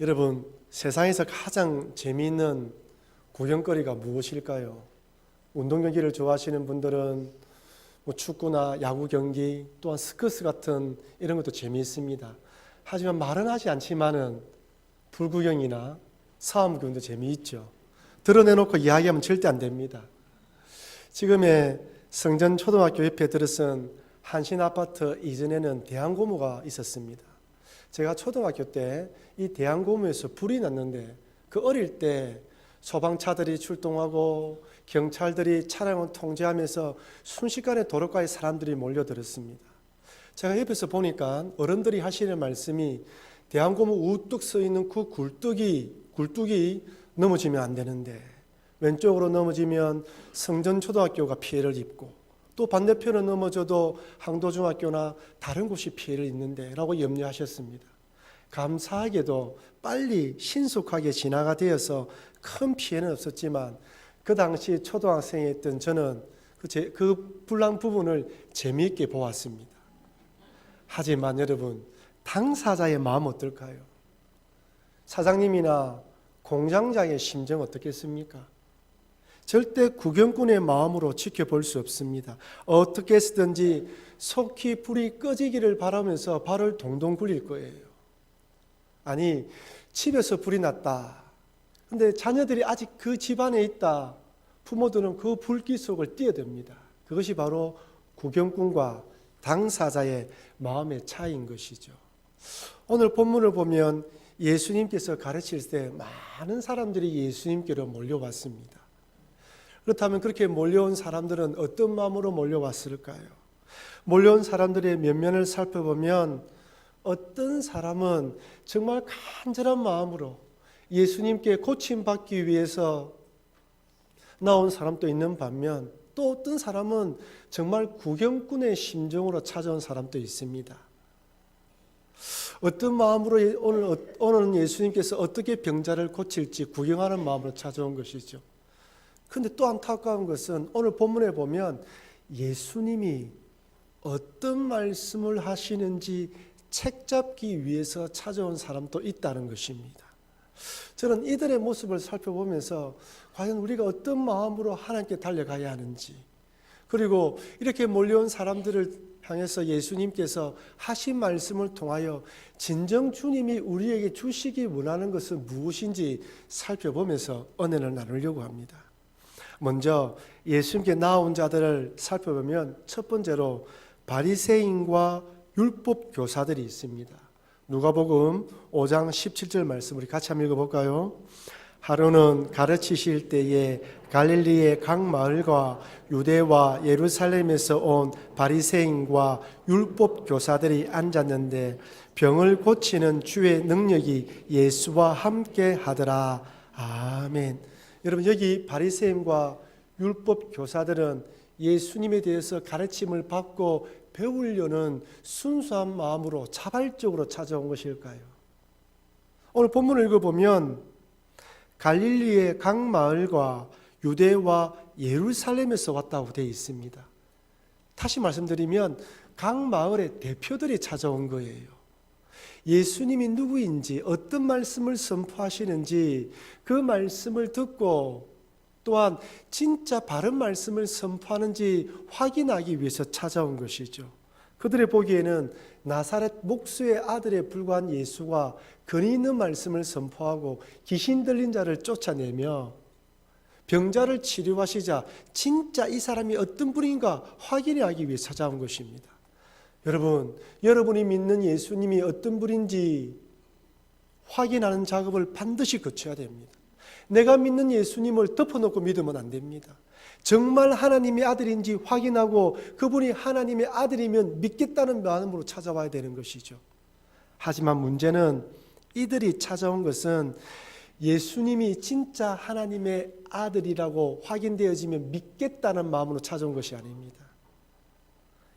여러분, 세상에서 가장 재미있는 구경거리가 무엇일까요? 운동 경기를 좋아하시는 분들은 축구나 야구 경기 또한 스쿼시 같은 이런 것도 재미있습니다. 하지만 말은 하지 않지만은 불구경이나 싸움 구경도 재미있죠. 드러내놓고 이야기하면 절대 안 됩니다. 지금의 성전초등학교 옆에 들어선 한신아파트 이전에는 대한고무가 있었습니다. 제가 초등학교 때 이 대한고무에서 불이 났는데 그 어릴 때 소방차들이 출동하고 경찰들이 차량을 통제하면서 순식간에 도로가에 사람들이 몰려들었습니다. 제가 옆에서 보니까 어른들이 하시는 말씀이 대한고무 우뚝 서 있는 그 굴뚝이 넘어지면 안 되는데 왼쪽으로 넘어지면 성전초등학교가 피해를 입고 또 반대편으로 넘어져도 항도중학교나 다른 곳이 피해를 입는데 라고 염려하셨습니다. 감사하게도 빨리 신속하게 진화가 되어서 큰 피해는 없었지만 그 당시 초등학생이었던 저는 그 불난 부분을 재미있게 보았습니다. 하지만 여러분, 당사자의 마음 어떨까요? 사장님이나 공장장의 심정 어떻겠습니까? 절대 구경꾼의 마음으로 지켜볼 수 없습니다. 어떻게 해서든지 속히 불이 꺼지기를 바라면서 발을 동동 굴릴 거예요. 아니, 집에서 불이 났다. 근데 자녀들이 아직 그 집안에 있다. 부모들은 그 불길 속을 뛰어듭니다. 그것이 바로 구경꾼과 당사자의 마음의 차이인 것이죠. 오늘 본문을 보면 예수님께서 가르칠 때 많은 사람들이 예수님께로 몰려왔습니다. 그렇다면 그렇게 몰려온 사람들은 어떤 마음으로 몰려왔을까요? 몰려온 사람들의 면면을 살펴보면 어떤 사람은 정말 간절한 마음으로 예수님께 고침받기 위해서 나온 사람도 있는 반면 또 어떤 사람은 정말 구경꾼의 심정으로 찾아온 사람도 있습니다. 어떤 마음으로 오늘은 예수님께서 어떻게 병자를 고칠지 구경하는 마음으로 찾아온 것이죠. 그런데 또 안타까운 것은 오늘 본문에 보면 예수님이 어떤 말씀을 하시는지 책 잡기 위해서 찾아온 사람도 있다는 것입니다. 저는 이들의 모습을 살펴보면서 과연 우리가 어떤 마음으로 하나님께 달려가야 하는지, 그리고 이렇게 몰려온 사람들을 향해서 예수님께서 하신 말씀을 통하여 진정 주님이 우리에게 주시기 원하는 것은 무엇인지 살펴보면서 은혜를 나누려고 합니다. 먼저 예수님께 나온 자들을 살펴보면 첫 번째로 바리새인과 율법 교사들이 있습니다. 누가복음 5장 17절 말씀 우리 같이 한번 읽어볼까요? 하루는 가르치실 때에 갈릴리의 각 마을과 유대와 예루살렘에서 온 바리새인과 율법 교사들이 앉았는데 병을 고치는 주의 능력이 예수와 함께 하더라. 아멘. 여러분, 여기 바리새인과 율법 교사들은 예수님에 대해서 가르침을 받고 배우려는 순수한 마음으로 자발적으로 찾아온 것일까요? 오늘 본문을 읽어보면 갈릴리의 각 마을과 유대와 예루살렘에서 왔다고 되어 있습니다. 다시 말씀드리면 각 마을의 대표들이 찾아온 거예요. 예수님이 누구인지, 어떤 말씀을 선포하시는지 그 말씀을 듣고 또한 진짜 바른 말씀을 선포하는지 확인하기 위해서 찾아온 것이죠. 그들의 보기에는 나사렛 목수의 아들에 불과한 예수가 근위 있는 말씀을 선포하고 귀신 들린 자를 쫓아내며 병자를 치료하시자 진짜 이 사람이 어떤 분인가 확인하기 위해 찾아온 것입니다. 여러분, 여러분이 믿는 예수님이 어떤 분인지 확인하는 작업을 반드시 거쳐야 됩니다. 내가 믿는 예수님을 덮어놓고 믿으면 안 됩니다. 정말 하나님의 아들인지 확인하고 그분이 하나님의 아들이면 믿겠다는 마음으로 찾아와야 되는 것이죠. 하지만 문제는 이들이 찾아온 것은 예수님이 진짜 하나님의 아들이라고 확인되어지면 믿겠다는 마음으로 찾아온 것이 아닙니다.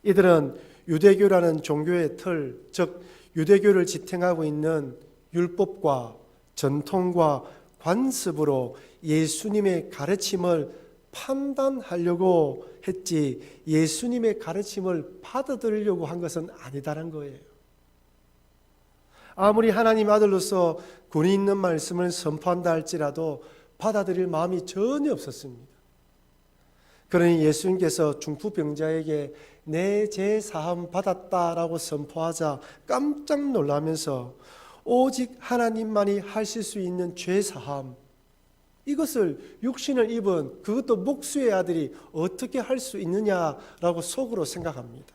이들은 유대교라는 종교의 틀, 즉 유대교를 지탱하고 있는 율법과 전통과 관습으로 예수님의 가르침을 판단하려고 했지 예수님의 가르침을 받아들이려고 한 것은 아니다라는 거예요. 아무리 하나님 아들로서 권위 있는 말씀을 선포한다 할지라도 받아들일 마음이 전혀 없었습니다. 그러니 예수님께서 중풍병자에게 내 죄 사함 받았다라고 선포하자 깜짝 놀라면서 오직 하나님만이 하실 수 있는 죄 사함, 이것을 육신을 입은 그것도 목수의 아들이 어떻게 할 수 있느냐라고 속으로 생각합니다.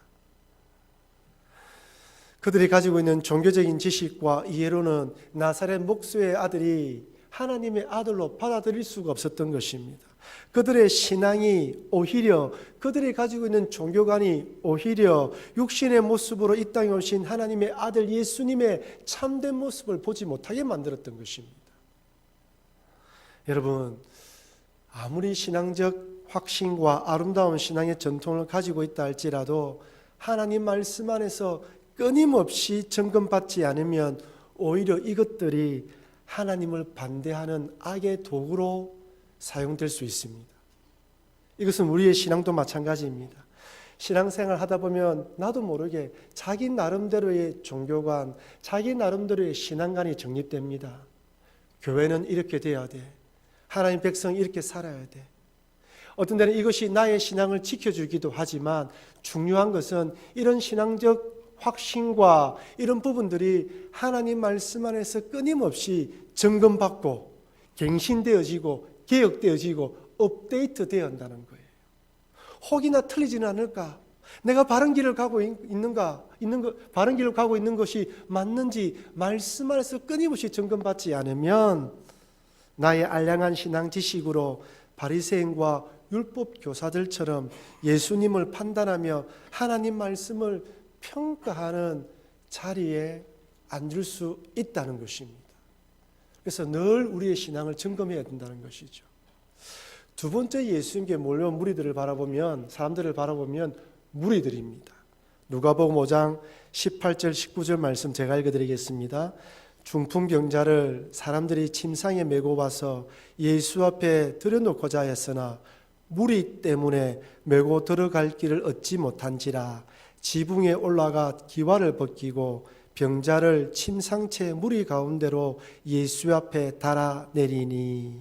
그들이 가지고 있는 종교적인 지식과 이해로는 나사렛 목수의 아들이 하나님의 아들로 받아들일 수가 없었던 것입니다. 그들의 신앙이 오히려, 그들이 가지고 있는 종교관이 오히려 육신의 모습으로 이 땅에 오신 하나님의 아들 예수님의 참된 모습을 보지 못하게 만들었던 것입니다. 여러분, 아무리 신앙적 확신과 아름다운 신앙의 전통을 가지고 있다 할지라도 하나님 말씀 안에서 끊임없이 점검받지 않으면 오히려 이것들이 하나님을 반대하는 악의 도구로 사용될 수 있습니다. 이것은 우리의 신앙도 마찬가지입니다. 신앙생활 하다 보면 나도 모르게 자기 나름대로의 종교관, 자기 나름대로의 신앙관이 정립됩니다. 교회는 이렇게 돼야 돼. 하나님 백성이 이렇게 살아야 돼. 어떤 때는 이것이 나의 신앙을 지켜주기도 하지만 중요한 것은 이런 신앙적 확신과 이런 부분들이 하나님 말씀 안에서 끊임없이 점검받고 갱신되어지고 개혁되어지고 업데이트되어야 한다는 거예요. 혹이나 틀리지는 않을까? 내가 바른 길을 가고 있는가? 바른 길을 가고 있는 것이 맞는지 말씀 안에서 끊임없이 점검받지 않으면 나의 알량한 신앙 지식으로 바리새인과 율법 교사들처럼 예수님을 판단하며 하나님 말씀을 평가하는 자리에 앉을 수 있다는 것입니다. 그래서 늘 우리의 신앙을 점검해야 된다는 것이죠. 두 번째, 예수님께 몰려온 무리들을 바라보면, 사람들을 바라보면 무리들입니다. 누가복음 5장 18절 19절 말씀 제가 읽어드리겠습니다. 중풍병자를 사람들이 침상에 메고 와서 예수 앞에 들여놓고자 했으나 무리 때문에 메고 들어갈 길을 얻지 못한지라 지붕에 올라가 기와를 벗기고 병자를 침상채 무리 가운데로 예수 앞에 달아내리니.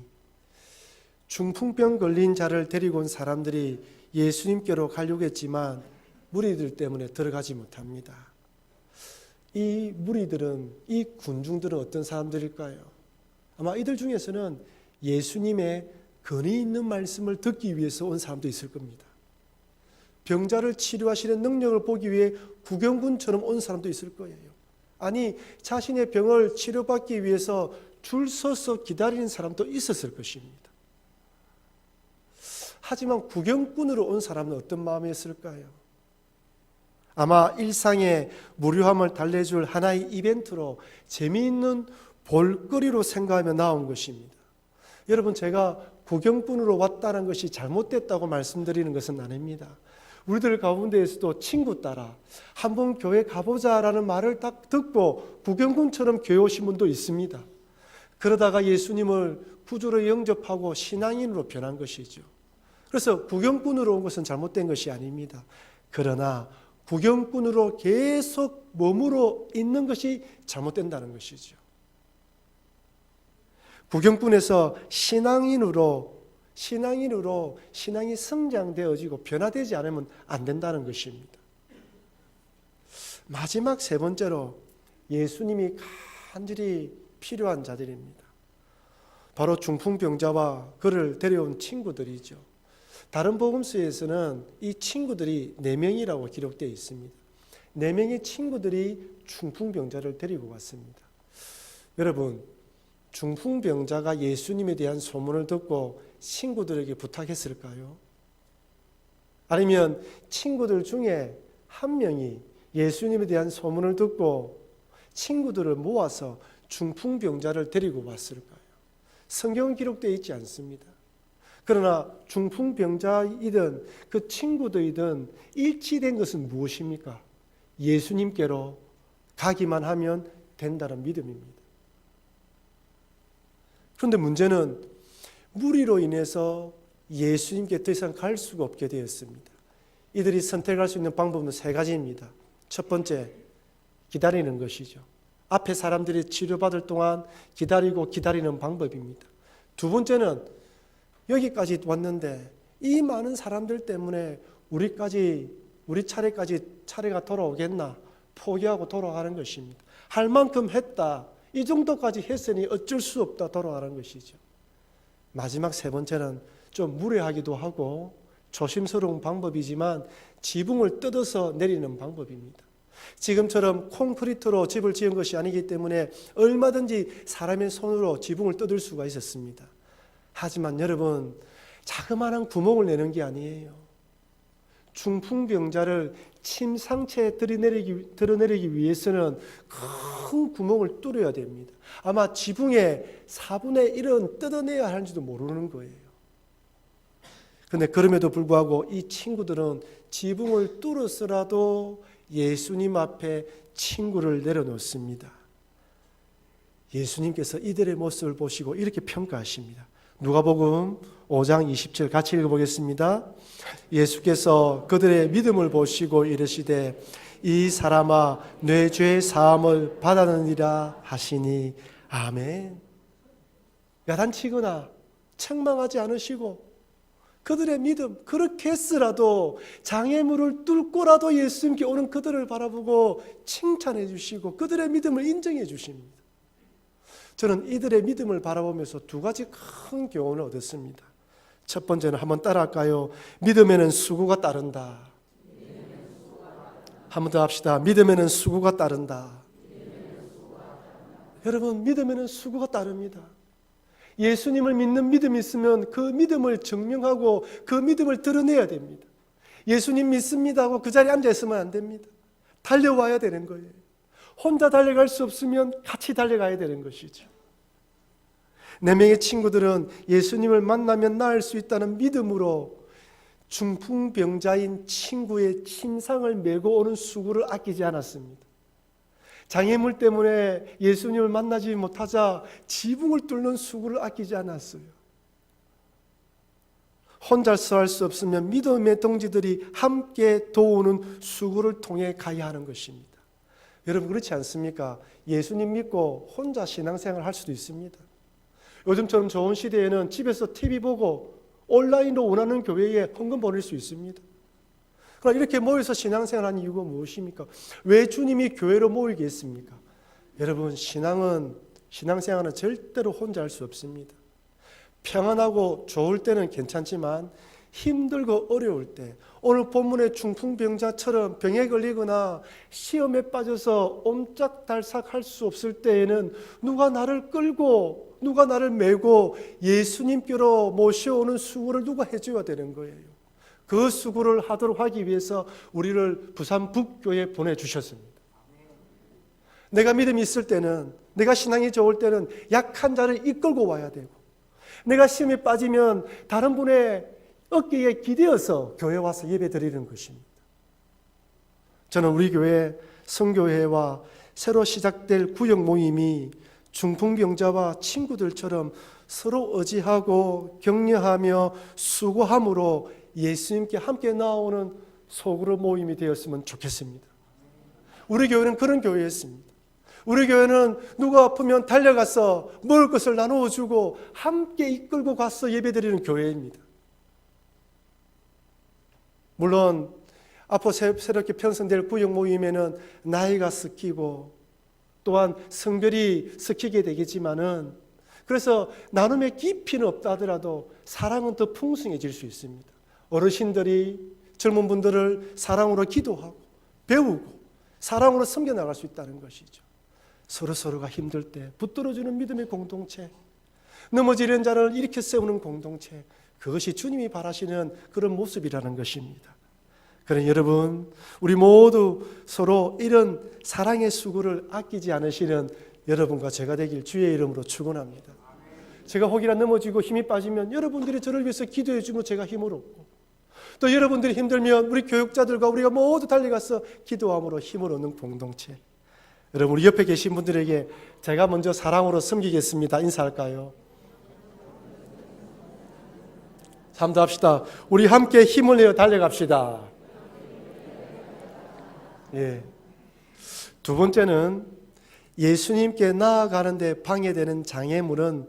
중풍병 걸린 자를 데리고 온 사람들이 예수님께로 가려고 했지만 무리들 때문에 들어가지 못합니다. 이 무리들은, 이 군중들은 어떤 사람들일까요? 아마 이들 중에서는 예수님의 권위 있는 말씀을 듣기 위해서 온 사람도 있을 겁니다. 병자를 치료하시는 능력을 보기 위해 구경꾼처럼 온 사람도 있을 거예요. 아니, 자신의 병을 치료받기 위해서 줄 서서 기다리는 사람도 있었을 것입니다. 하지만 구경꾼으로 온 사람은 어떤 마음이었을까요? 아마 일상의 무료함을 달래줄 하나의 이벤트로 재미있는 볼거리로 생각하며 나온 것입니다. 여러분, 제가 구경꾼으로 왔다는 것이 잘못됐다고 말씀드리는 것은 아닙니다. 우리들 가운데에서도 친구 따라 한번 교회 가보자라는 말을 딱 듣고 구경꾼처럼 교회 오신 분도 있습니다. 그러다가 예수님을 구주로 영접하고 신앙인으로 변한 것이죠. 그래서 구경꾼으로 온 것은 잘못된 것이 아닙니다. 그러나 구경꾼으로 계속 머무러 있는 것이 잘못된다는 것이죠. 구경꾼에서 신앙인으로 신앙이 성장되어지고 변화되지 않으면 안 된다는 것입니다. 마지막 세 번째로 예수님이 간절히 필요한 자들입니다. 바로 중풍병자와 그를 데려온 친구들이죠. 다른 복음서에서는 이 친구들이 4명이라고 기록되어 있습니다. 4명의 친구들이 중풍병자를 데리고 왔습니다. 여러분, 중풍병자가 예수님에 대한 소문을 듣고 친구들에게 부탁했을까요? 아니면 친구들 중에 한 명이 예수님에 대한 소문을 듣고 친구들을 모아서 중풍병자를 데리고 왔을까요? 성경은 기록되어 있지 않습니다. 그러나 중풍병자이든 그 친구들이든 일치된 것은 무엇입니까? 예수님께로 가기만 하면 된다는 믿음입니다. 그런데 문제는 무리로 인해서 예수님께 더 이상 갈 수가 없게 되었습니다. 이들이 선택할 수 있는 방법은 3가지입니다. 첫 번째, 기다리는 것이죠. 앞에 사람들이 치료받을 동안 기다리는 방법입니다. 두 번째는 여기까지 왔는데 이 많은 사람들 때문에 우리 차례가 돌아오겠나 포기하고 돌아가는 것입니다. 할 만큼 했다. 이 정도까지 했으니 어쩔 수 없다 돌아가는 것이죠. 마지막 세 번째는 좀 무례하기도 하고 조심스러운 방법이지만 지붕을 뜯어서 내리는 방법입니다. 지금처럼 콘크리트로 집을 지은 것이 아니기 때문에 얼마든지 사람의 손으로 지붕을 뜯을 수가 있었습니다. 하지만 여러분, 자그마한 구멍을 내는 게 아니에요. 중풍병자를 침 상체에 드러내리기 위해서는 큰 구멍을 뚫어야 됩니다. 아마 지붕의 4분의 1은 뜯어내야 하는지도 모르는 거예요. 그런데 그럼에도 불구하고 이 친구들은 지붕을 뚫어서라도 예수님 앞에 친구를 내려놓습니다. 예수님께서 이들의 모습을 보시고 이렇게 평가하십니다. 누가복음 5장 27 같이 읽어보겠습니다. 예수께서 그들의 믿음을 보시고 이르시되 이 사람아 내 죄 사함을 받았느니라 하시니 아멘. 야단치거나 책망하지 않으시고 그들의 믿음 그렇게 했으라도 장애물을 뚫고라도 예수님께 오는 그들을 바라보고 칭찬해 주시고 그들의 믿음을 인정해 주십니다. 저는 이들의 믿음을 바라보면서 두 가지 큰 교훈을 얻었습니다. 첫 번째는 한번 따라할까요? 믿음에는 수고가 따른다. 한번 더 합시다. 믿음에는 수고가 따른다. 여러분, 믿음에는 수고가 따릅니다. 예수님을 믿는 믿음이 있으면 그 믿음을 증명하고 그 믿음을 드러내야 됩니다. 예수님 믿습니다 하고 그 자리에 앉아 있으면 안 됩니다. 달려와야 되는 거예요. 혼자 달려갈 수 없으면 같이 달려가야 되는 것이죠. 4명의 친구들은 예수님을 만나면 나을 수 있다는 믿음으로 중풍병자인 친구의 침상을 메고 오는 수고를 아끼지 않았습니다. 장애물 때문에 예수님을 만나지 못하자 지붕을 뚫는 수고를 아끼지 않았어요. 혼자서 할 수 없으면 믿음의 동지들이 함께 도우는 수고를 통해 가야 하는 것입니다. 여러분 그렇지 않습니까? 예수님 믿고 혼자 신앙생활을 할 수도 있습니다. 요즘처럼 좋은 시대에는 집에서 TV 보고 온라인으로 원하는 교회에 헌금 보낼 수 있습니다. 그러나 이렇게 모여서 신앙생활하는 이유가 무엇입니까? 왜 주님이 교회로 모이게 했습니까? 여러분 신앙생활은 절대로 혼자 할 수 없습니다. 평안하고 좋을 때는 괜찮지만 힘들고 어려울 때 오늘 본문의 중풍병자처럼 병에 걸리거나 시험에 빠져서 옴짝달싹 할 수 없을 때에는 누가 나를 끌고 누가 나를 메고 예수님께로 모셔오는 수고를 누가 해줘야 되는 거예요. 그 수고를 하도록 하기 위해서 우리를 부산 북교에 보내주셨습니다. 내가 믿음이 있을 때는 내가 신앙이 좋을 때는 약한 자를 이끌고 와야 되고 내가 시험에 빠지면 다른 분의 어깨에 기대어서 교회에 와서 예배 드리는 것입니다. 저는 우리 교회 성교회와 새로 시작될 구역 모임이 중풍병자와 친구들처럼 서로 의지하고 격려하며 수고함으로 예수님께 함께 나오는 소그룹 모임이 되었으면 좋겠습니다. 우리 교회는 그런 교회였습니다. 우리 교회는 누가 아프면 달려가서 먹을 것을 나누어 주고 함께 이끌고 가서 예배드리는 교회입니다. 물론 앞으로 새롭게 편성될 구역 모임에는 나이가 섞이고 또한 성별이 섞이게 되겠지만은 그래서 나눔의 깊이는 없다 하더라도 사랑은 더 풍성해질 수 있습니다. 어르신들이 젊은 분들을 사랑으로 기도하고 배우고 사랑으로 섬겨나갈 수 있다는 것이죠. 서로가 힘들 때 붙들어주는 믿음의 공동체, 넘어지는 자를 일으켜 세우는 공동체, 그것이 주님이 바라시는 그런 모습이라는 것입니다. 그러니 여러분, 우리 모두 서로 이런 사랑의 수고를 아끼지 않으시는 여러분과 제가 되길 주의 이름으로 축원합니다. 제가 혹이나 넘어지고 힘이 빠지면 여러분들이 저를 위해서 기도해 주면 제가 힘을 얻고 또 여러분들이 힘들면 우리 교육자들과 우리가 모두 달려가서 기도함으로 힘을 얻는 공동체. 여러분 우리 옆에 계신 분들에게 제가 먼저 사랑으로 섬기겠습니다. 인사할까요? 함도합시다. 우리 함께 힘을 내어 달려갑시다. 예. 두 번째는 예수님께 나아가는데 방해되는 장애물은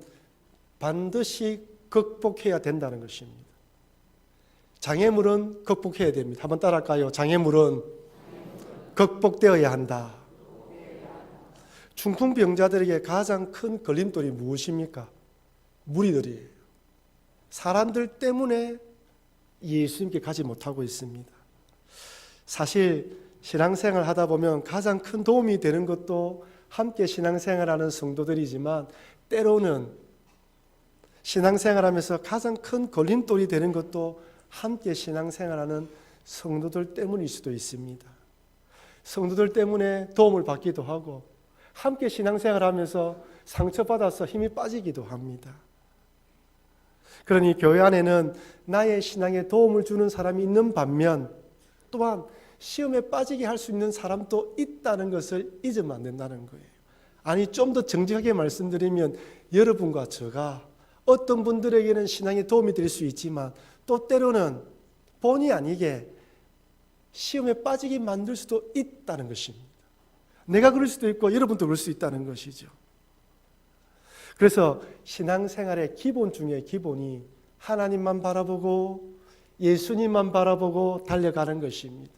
반드시 극복해야 된다는 것입니다. 장애물은 극복해야 됩니다. 한번 따라할까요? 장애물은 극복되어야 한다. 중풍병자들에게 가장 큰 걸림돌이 무엇입니까? 무리들이에요. 사람들 때문에 예수님께 가지 못하고 있습니다. 사실 신앙생활 하다 보면 가장 큰 도움이 되는 것도 함께 신앙생활하는 성도들이지만, 때로는 신앙생활하면서 가장 큰 걸림돌이 되는 것도 함께 신앙생활하는 성도들 때문일 수도 있습니다. 성도들 때문에 도움을 받기도 하고, 함께 신앙생활하면서 상처받아서 힘이 빠지기도 합니다. 그러니 교회 안에는 나의 신앙에 도움을 주는 사람이 있는 반면, 또한 시험에 빠지게 할 수 있는 사람도 있다는 것을 잊으면 안 된다는 거예요. 아니, 좀 더 정직하게 말씀드리면, 여러분과 제가 어떤 분들에게는 신앙에 도움이 될 수 있지만, 또 때로는 본의 아니게 시험에 빠지게 만들 수도 있다는 것입니다. 내가 그럴 수도 있고 여러분도 그럴 수 있다는 것이죠. 그래서 신앙생활의 기본 중에 기본이 하나님만 바라보고 예수님만 바라보고 달려가는 것입니다.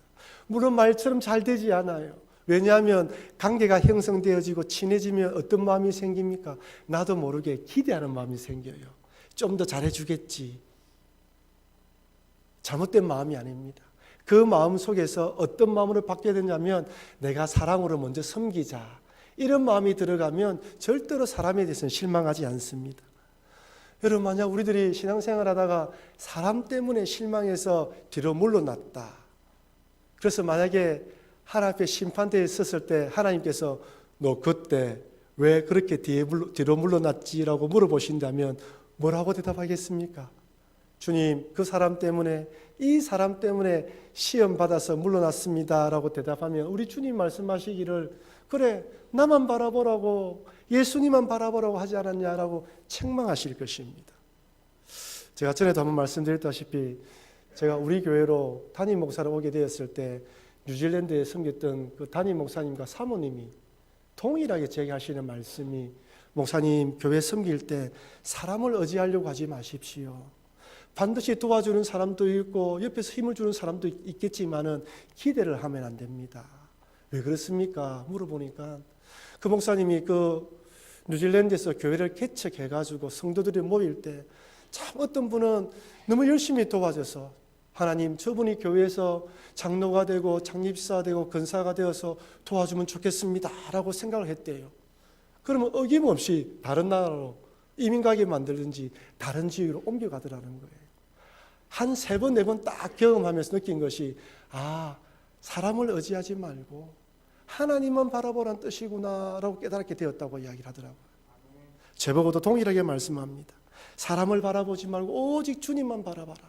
물론 말처럼 잘 되지 않아요. 왜냐하면 관계가 형성되어지고 친해지면 어떤 마음이 생깁니까? 나도 모르게 기대하는 마음이 생겨요. 좀 더 잘해주겠지. 잘못된 마음이 아닙니다. 그 마음 속에서 어떤 마음으로 바뀌어야 되냐면, 내가 사랑으로 먼저 섬기자, 이런 마음이 들어가면 절대로 사람에 대해서는 실망하지 않습니다. 여러분, 만약 우리들이 신앙생활 하다가 사람 때문에 실망해서 뒤로 물러났다. 그래서 만약에 하나님 앞에 심판대에 섰을 때 하나님께서 너 그때 왜 그렇게 뒤로 물러났지라고 물어보신다면 뭐라고 대답하겠습니까? 주님, 그 사람 때문에, 이 사람 때문에 시험 받아서 물러났습니다 라고 대답하면, 우리 주님 말씀하시기를 그래, 나만 바라보라고, 예수님만 바라보라고 하지 않았냐라고 책망하실 것입니다. 제가 전에도 한번 말씀드렸다시피, 제가 우리 교회로 담임 목사로 오게 되었을 때 뉴질랜드에 섬겼던 그 담임 목사님과 사모님이 동일하게 제게 하시는 말씀이, 목사님, 교회 섬길 때 사람을 의지하려고 하지 마십시오. 반드시 도와주는 사람도 있고 옆에서 힘을 주는 사람도 있겠지만은 기대를 하면 안 됩니다. 왜 그렇습니까? 물어보니까 그 목사님이 그 뉴질랜드에서 교회를 개척해가지고 성도들이 모일 때 참 어떤 분은 너무 열심히 도와줘서, 하나님, 저분이 교회에서 장로가 되고 장립사가 되고 근사가 되어서 도와주면 좋겠습니다 라고 생각을 했대요. 그러면 어김없이 다른 나라로 이민 가게 만들든지 다른 지역으로 옮겨가더라는 거예요. 한 3번, 4번 딱 경험하면서 느낀 것이, 아, 사람을 의지하지 말고 하나님만 바라보라는 뜻이구나 라고 깨닫게 되었다고 이야기를 하더라고요. 저보고도 동일하게 말씀합니다. 사람을 바라보지 말고 오직 주님만 바라봐라.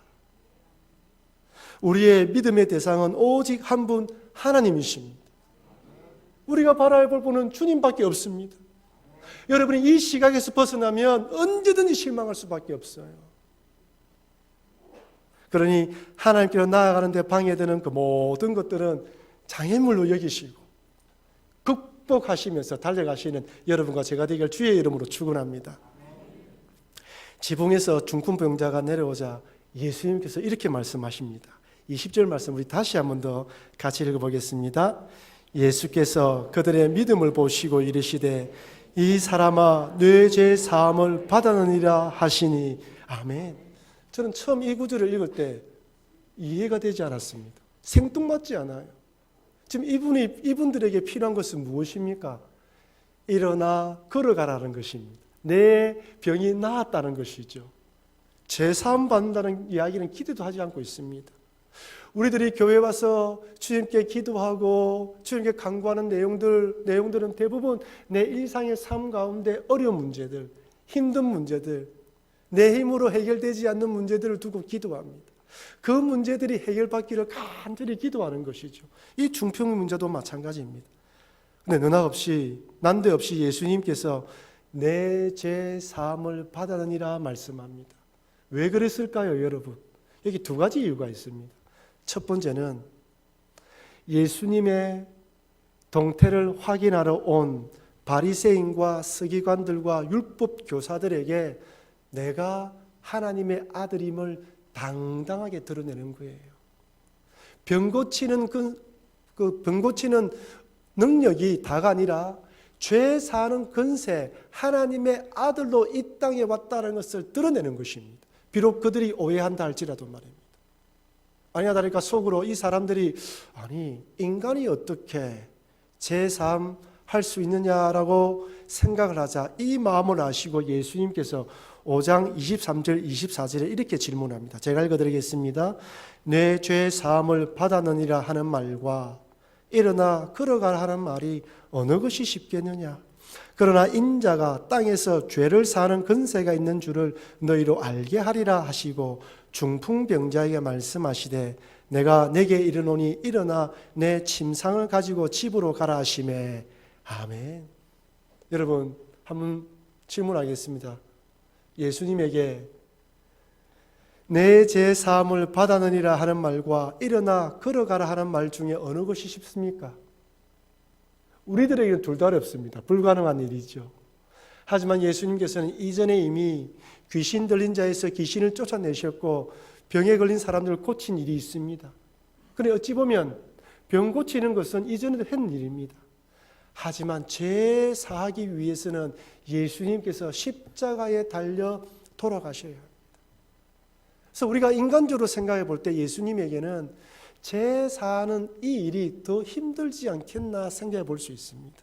우리의 믿음의 대상은 오직 한 분 하나님이십니다. 우리가 바라볼 분은 주님밖에 없습니다. 여러분이 이 시각에서 벗어나면 언제든지 실망할 수밖에 없어요. 그러니 하나님께로 나아가는 데 방해되는 그 모든 것들은 장애물로 여기시고 극복하시면서 달려가시는 여러분과 제가 되길 주의 이름으로 축원합니다. 지붕에서 중풍병자가 내려오자 예수님께서 이렇게 말씀하십니다. 20절 말씀 우리 다시 한 번 더 같이 읽어보겠습니다. 예수께서 그들의 믿음을 보시고 이르시되 이 사람아 네 죄 사함을 받았느니라 하시니. 아멘. 저는 처음 이 구절을 읽을 때 이해가 되지 않았습니다. 생뚱맞지 않아요. 지금 이분들에게 필요한 것은 무엇입니까? 일어나 걸어가라는 것입니다. 내 병이 나았다는 것이죠. 죄 사함 받는다는 이야기는 기대도 하지 않고 있습니다. 우리들이 교회 와서 주님께 기도하고 주님께 간구하는 내용들은 대부분 내 일상의 삶 가운데 어려운 문제들, 힘든 문제들, 내 힘으로 해결되지 않는 문제들을 두고 기도합니다. 그 문제들이 해결받기를 간절히 기도하는 것이죠. 이 중풍 문제도 마찬가지입니다. 근데 난데없이 예수님께서 내 죄 사함을 받았느니라 말씀합니다. 왜 그랬을까요, 여러분? 여기 2가지 이유가 있습니다. 첫 번째는 예수님의 동태를 확인하러 온 바리새인과 서기관들과 율법 교사들에게 내가 하나님의 아들임을 당당하게 드러내는 거예요. 병 고치는 병 고치는 능력이 다가 아니라 죄 사는 근세, 하나님의 아들로 이 땅에 왔다는 것을 드러내는 것입니다. 비록 그들이 오해한다 할지라도 말입니다. 아니나 다를까 속으로 이 사람들이 아니 인간이 어떻게 제3 할 수 있느냐라고 생각을 하자 이 마음을 아시고 예수님께서 5장 23절 24절에 이렇게 질문합니다. 제가 읽어드리겠습니다. 내 죄 사함을 받았느니라 하는 말과 일어나 걸어가라 하는 말이 어느 것이 쉽겠느냐? 그러나 인자가 땅에서 죄를 사는 근세가 있는 줄을 너희로 알게 하리라 하시고 중풍병자에게 말씀하시되 내가 내게 이르노니 일어나 내 침상을 가지고 집으로 가라 하시매. 아멘. 여러분 한번 질문하겠습니다. 예수님에게 내 죄 사함을 받았느니라 하는 말과 일어나 걸어가라 하는 말 중에 어느 것이 쉽습니까? 우리들에게는 둘 다 어렵습니다. 불가능한 일이죠. 하지만 예수님께서는 이전에 이미 귀신 들린 자에서 귀신을 쫓아내셨고 병에 걸린 사람들을 고친 일이 있습니다. 그런데 어찌 보면 병 고치는 것은 이전에도 했는 일입니다. 하지만 죄 사하기 위해서는 예수님께서 십자가에 달려 돌아가셔야 합니다. 그래서 우리가 인간적으로 생각해 볼 때 예수님에게는 죄 사하는 이 일이 더 힘들지 않겠나 생각해 볼 수 있습니다.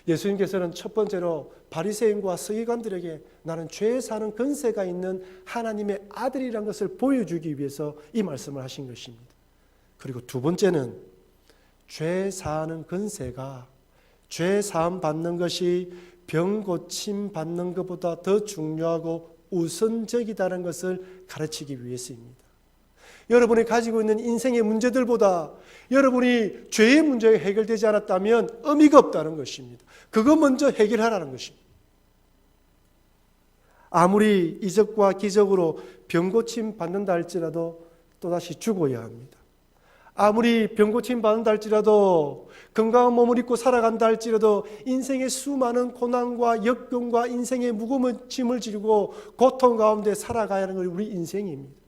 예수님께서는 첫 번째로 바리새인과 서기관들에게 나는 죄 사는 근세가 있는 하나님의 아들이라는 것을 보여주기 위해서 이 말씀을 하신 것입니다. 그리고 두 번째는 죄 사하는 근세가 죄 사함 받는 것이 병 고침 받는 것보다 더 중요하고 우선적이다는 것을 가르치기 위해서입니다. 여러분이 가지고 있는 인생의 문제들보다 여러분이 죄의 문제가 해결되지 않았다면 의미가 없다는 것입니다. 그거 먼저 해결하라는 것입니다. 아무리 이적과 기적으로 병 고침 받는다 할지라도 또다시 죽어야 합니다. 아무리 병 고침 받는다 할지라도 건강한 몸을 입고 살아간다 할지라도 인생의 수많은 고난과 역경과 인생의 무거운 짐을 지고 고통 가운데 살아가야 하는 것이 우리 인생입니다.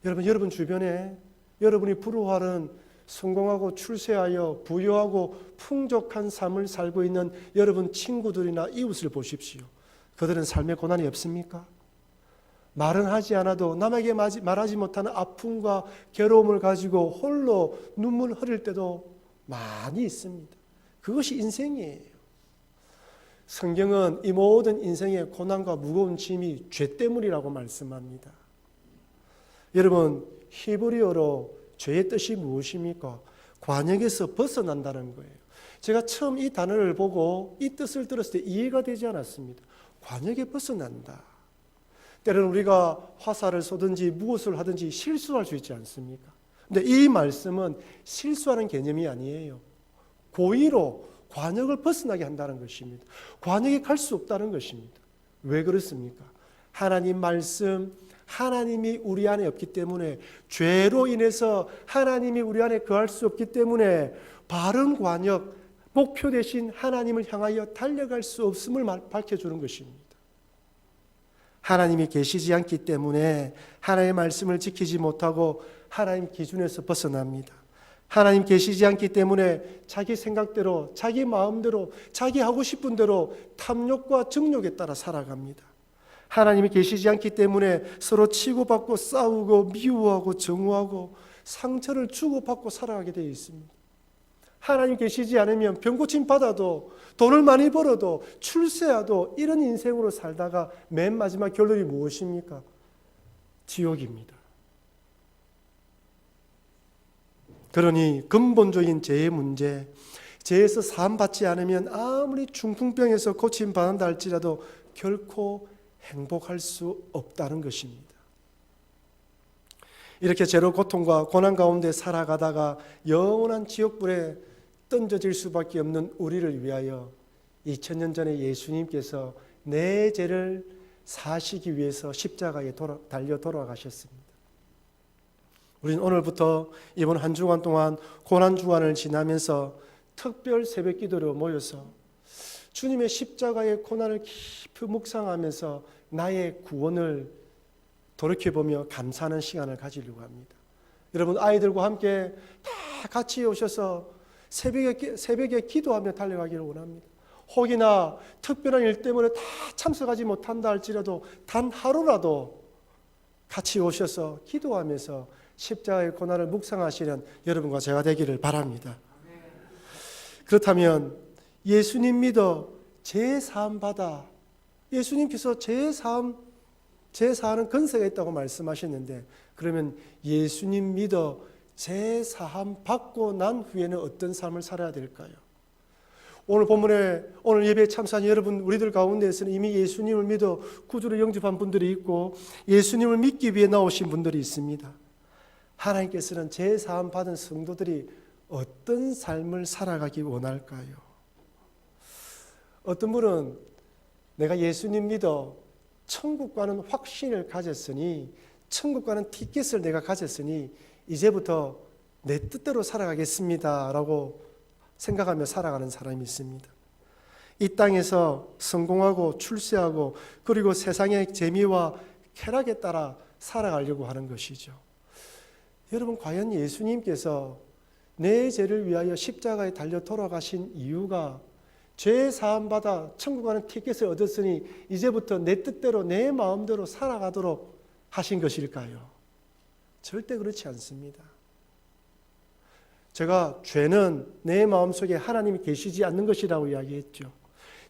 여러분 주변에 여러분이 부러워하는 성공하고 출세하여 부유하고 풍족한 삶을 살고 있는 여러분 친구들이나 이웃을 보십시오. 그들은 삶의 고난이 없습니까? 말은 하지 않아도 남에게 말하지 못하는 아픔과 괴로움을 가지고 홀로 눈물 흘릴 때도 많이 있습니다. 그것이 인생이에요. 성경은 이 모든 인생의 고난과 무거운 짐이 죄 때문이라고 말씀합니다. 여러분 히브리어로 죄의 뜻이 무엇입니까? 관역에서 벗어난다는 거예요. 제가 처음 이 단어를 보고 이 뜻을 들었을 때 이해가 되지 않았습니다. 관역에 벗어난다. 때로는 우리가 화살을 쏘든지 무엇을 하든지 실수할 수 있지 않습니까? 근데 이 말씀은 실수하는 개념이 아니에요. 고의로 관역을 벗어나게 한다는 것입니다. 관역에 갈 수 없다는 것입니다. 왜 그렇습니까? 하나님 말씀, 하나님이 우리 안에 없기 때문에 죄로 인해서 하나님이 우리 안에 거할 수 없기 때문에 바른 관역, 목표 대신 하나님을 향하여 달려갈 수 없음을 밝혀주는 것입니다. 하나님이 계시지 않기 때문에 하나님의 말씀을 지키지 못하고 하나님 기준에서 벗어납니다. 하나님 계시지 않기 때문에 자기 생각대로, 자기 마음대로, 자기 하고 싶은 대로 탐욕과 정욕에 따라 살아갑니다. 하나님이 계시지 않기 때문에 서로 치고받고 싸우고 미워하고 정오하고 상처를 주고받고 살아가게 되어 있습니다. 하나님 계시지 않으면 병고침 받아도 돈을 많이 벌어도 출세해도 이런 인생으로 살다가 맨 마지막 결론이 무엇입니까? 지옥입니다. 그러니 근본적인 죄의 문제, 죄에서 사함받지 않으면 아무리 중풍병에서 고침받는다 할지라도 결코 행복할 수 없다는 것입니다. 이렇게 죄로 고통과 고난 가운데 살아가다가 영원한 지옥불에 던져질 수밖에 없는 우리를 위하여 2000년 전에 예수님께서 내 죄를 사시기 위해서 십자가에 달려 돌아가셨습니다. 우리는 오늘부터 이번 한 주간 동안 고난 주간을 지나면서 특별 새벽 기도로 모여서 주님의 십자가의 고난을 깊이 묵상하면서 나의 구원을 돌이켜보며 감사하는 시간을 가지려고 합니다. 여러분, 아이들과 함께 다 같이 오셔서 새벽에 기도하며 달려가기를 원합니다. 혹이나 특별한 일 때문에 다 참석하지 못한다 할지라도 단 하루라도 같이 오셔서 기도하면서 십자가의 고난을 묵상하시는 여러분과 제가 되기를 바랍니다. 그렇다면 예수님 믿어 제사함 받아, 예수님께서 제사하는 권세가 있다고 말씀하셨는데, 그러면 예수님 믿어 제사함 받고 난 후에는 어떤 삶을 살아야 될까요? 오늘 본문에 오늘 예배에 참석한 여러분, 우리들 가운데에서는 이미 예수님을 믿어 구주로 영접한 분들이 있고 예수님을 믿기 위해 나오신 분들이 있습니다. 하나님께서는 제사함 받은 성도들이 어떤 삶을 살아가기 원할까요? 어떤 분은 내가 예수님 믿어 천국 가는 확신을 가졌으니, 천국 가는 티켓을 내가 가졌으니 이제부터 내 뜻대로 살아가겠습니다 라고 생각하며 살아가는 사람이 있습니다. 이 땅에서 성공하고 출세하고 그리고 세상의 재미와 쾌락에 따라 살아가려고 하는 것이죠. 여러분, 과연 예수님께서 내 죄를 위하여 십자가에 달려 돌아가신 이유가 죄 사함 받아 천국 가는 티켓을 얻었으니 이제부터 내 뜻대로 내 마음대로 살아가도록 하신 것일까요? 절대 그렇지 않습니다. 제가 죄는 내 마음속에 하나님이 계시지 않는 것이라고 이야기했죠.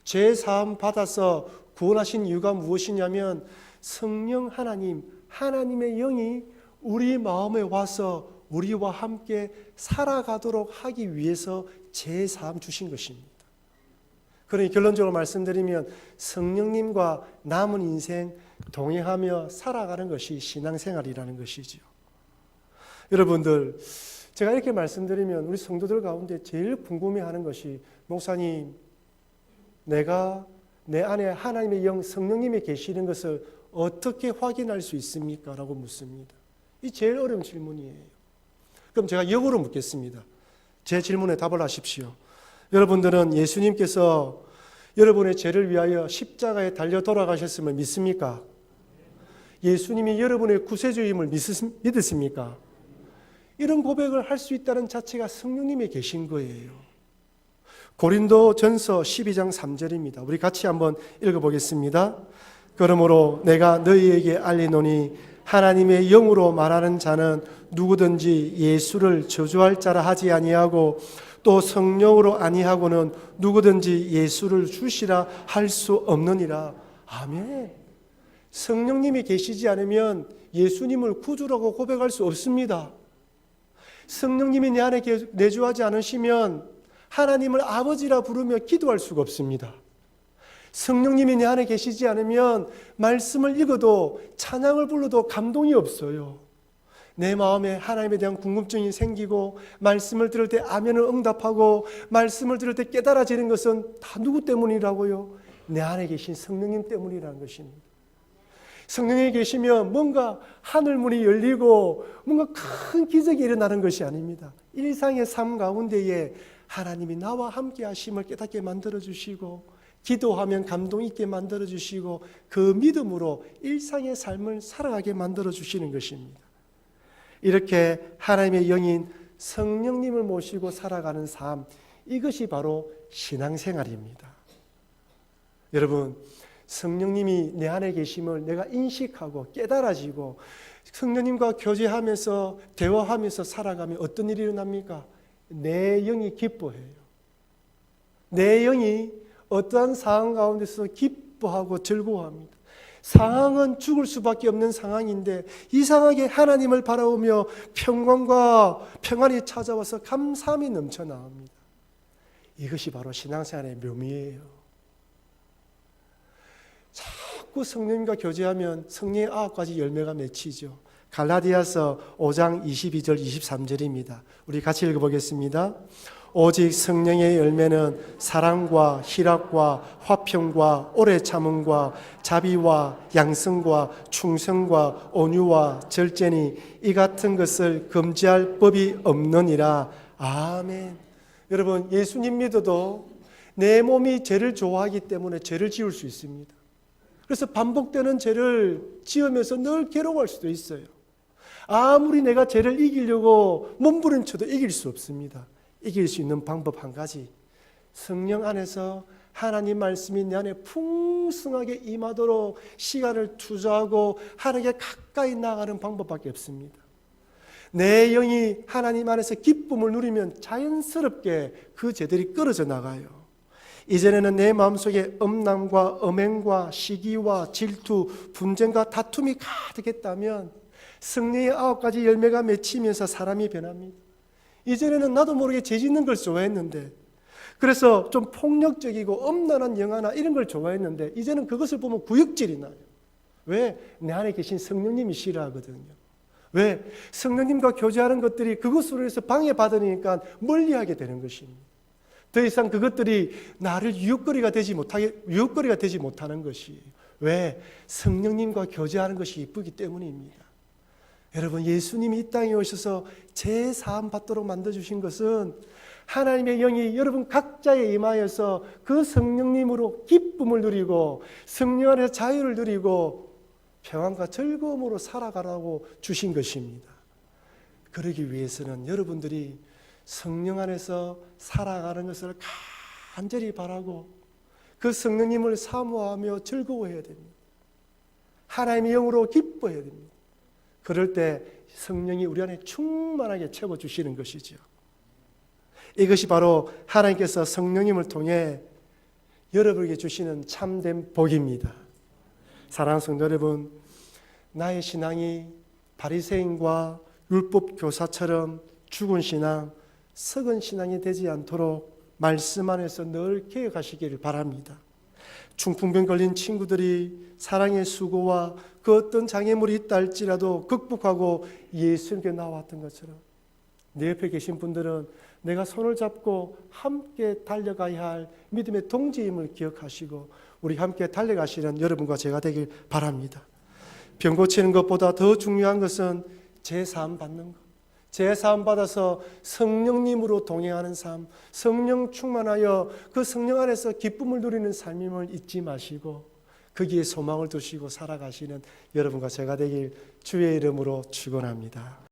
죄 사함 받아서 구원하신 이유가 무엇이냐면 성령 하나님, 하나님의 영이 우리 마음에 와서 우리와 함께 살아가도록 하기 위해서 죄 사함 주신 것입니다. 그러니 결론적으로 말씀드리면 성령님과 남은 인생 동행하며 살아가는 것이 신앙생활이라는 것이죠. 여러분들, 제가 이렇게 말씀드리면 우리 성도들 가운데 제일 궁금해하는 것이, 목사님, 내가 내 안에 하나님의 영 성령님이 계시는 것을 어떻게 확인할 수 있습니까? 라고 묻습니다. 이 제일 어려운 질문이에요. 그럼 제가 역으로 묻겠습니다. 제 질문에 답을 하십시오. 여러분들은 예수님께서 여러분의 죄를 위하여 십자가에 달려 돌아가셨음을 믿습니까? 예수님이 여러분의 구세주임을 믿으십니까? 이런 고백을 할 수 있다는 자체가 성령님이 계신 거예요. 고린도전서 12장 3절입니다. 우리 같이 한번 읽어보겠습니다. 그러므로 내가 너희에게 알리노니 하나님의 영으로 말하는 자는 누구든지 예수를 저주할 자라 하지 아니하고 또 성령으로 아니하고는 누구든지 예수를 주시라 할 수 없느니라. 아멘. 성령님이 계시지 않으면 예수님을 구주라고 고백할 수 없습니다. 성령님이 내 안에 내주하지 않으시면 하나님을 아버지라 부르며 기도할 수가 없습니다. 성령님이 내 안에 계시지 않으면 말씀을 읽어도 찬양을 불러도 감동이 없어요. 내 마음에 하나님에 대한 궁금증이 생기고 말씀을 들을 때 아멘을 응답하고 말씀을 들을 때 깨달아지는 것은 다 누구 때문이라고요? 내 안에 계신 성령님 때문이라는 것입니다. 성령이 계시면 뭔가 하늘문이 열리고 뭔가 큰 기적이 일어나는 것이 아닙니다. 일상의 삶 가운데에 하나님이 나와 함께 하심을 깨닫게 만들어주시고 기도하면 감동 있게 만들어주시고 그 믿음으로 일상의 삶을 살아가게 만들어주시는 것입니다. 이렇게 하나님의 영인 성령님을 모시고 살아가는 삶, 이것이 바로 신앙생활입니다. 여러분, 성령님이 내 안에 계심을 내가 인식하고 깨달아지고 성령님과 교제하면서 대화하면서 살아가면 어떤 일이 일어납니까? 내 영이 기뻐해요. 내 영이 어떠한 상황 가운데서 기뻐하고 즐거워합니다. 상황은 죽을 수밖에 없는 상황인데 이상하게 하나님을 바라보며 평안이 찾아와서 감사함이 넘쳐나옵니다. 이것이 바로 신앙생활의 묘미예요. 자꾸 성령님과 교제하면 성령의 9가지 열매가 맺히죠. 갈라디아서 5장 22절 23절입니다. 우리 같이 읽어보겠습니다. 오직 성령의 열매는 사랑과 희락과 화평과 오래 참음과 자비와 양성과 충성과 온유와 절제니 이 같은 것을 금지할 법이 없느니라. 아멘. 여러분, 예수님 믿어도 내 몸이 죄를 좋아하기 때문에 죄를 지을 수 있습니다. 그래서 반복되는 죄를 지으면서 늘 괴로워할 수도 있어요. 아무리 내가 죄를 이기려고 몸부림쳐도 이길 수 없습니다. 이길 수 있는 방법 한 가지, 성령 안에서 하나님 말씀이 내 안에 풍성하게 임하도록 시간을 투자하고 하나님께 가까이 나아가는 방법밖에 없습니다. 내 영이 하나님 안에서 기쁨을 누리면 자연스럽게 그 죄들이 끊어져 나가요. 이전에는 내 마음속에 음란과 음행과 시기와 질투, 분쟁과 다툼이 가득했다면 성령의 9가지 열매가 맺히면서 사람이 변합니다. 이전에는 나도 모르게 죄 짓는 걸 좋아했는데, 그래서 좀 폭력적이고 음란한 영화나 이런 걸 좋아했는데 이제는 그것을 보면 구역질이 나요. 왜? 내 안에 계신 성령님이 싫어하거든요. 왜? 성령님과 교제하는 것들이 그것으로 해서 방해받으니까 멀리하게 되는 것입니다. 더 이상 그것들이 나를 유혹거리가 되지 못하는 것이에요. 왜? 성령님과 교제하는 것이 이쁘기 때문입니다. 여러분, 예수님이 이 땅에 오셔서 죄 사함 받도록 만들어주신 것은 하나님의 영이 여러분 각자에 임하여서 그 성령님으로 기쁨을 누리고 성령 안에서 자유를 누리고 평안과 즐거움으로 살아가라고 주신 것입니다. 그러기 위해서는 여러분들이 성령 안에서 살아가는 것을 간절히 바라고 그 성령님을 사모하며 즐거워해야 됩니다. 하나님의 영으로 기뻐해야 됩니다. 그럴 때 성령이 우리 안에 충만하게 채워주시는 것이죠. 이것이 바로 하나님께서 성령님을 통해 여러분에게 주시는 참된 복입니다. 사랑하는 성도 여러분, 나의 신앙이 바리새인과 율법 교사처럼 죽은 신앙, 썩은 신앙이 되지 않도록 말씀 안에서 늘 개혁하시기를 바랍니다. 중풍병 걸린 친구들이 사랑의 수고와 그 어떤 장애물이 있다 할지라도 극복하고 예수님께 나왔던 것처럼 내 옆에 계신 분들은 내가 손을 잡고 함께 달려가야 할 믿음의 동지임을 기억하시고 우리 함께 달려가시는 여러분과 제가 되길 바랍니다. 병 고치는 것보다 더 중요한 것은 제사함 받는 것. 제사함 받아서 성령님으로 동행하는 삶, 성령 충만하여 그 성령 안에서 기쁨을 누리는 삶임을 잊지 마시고 거기에 소망을 두시고 살아가시는 여러분과 제가 되길 주의 이름으로 축원합니다.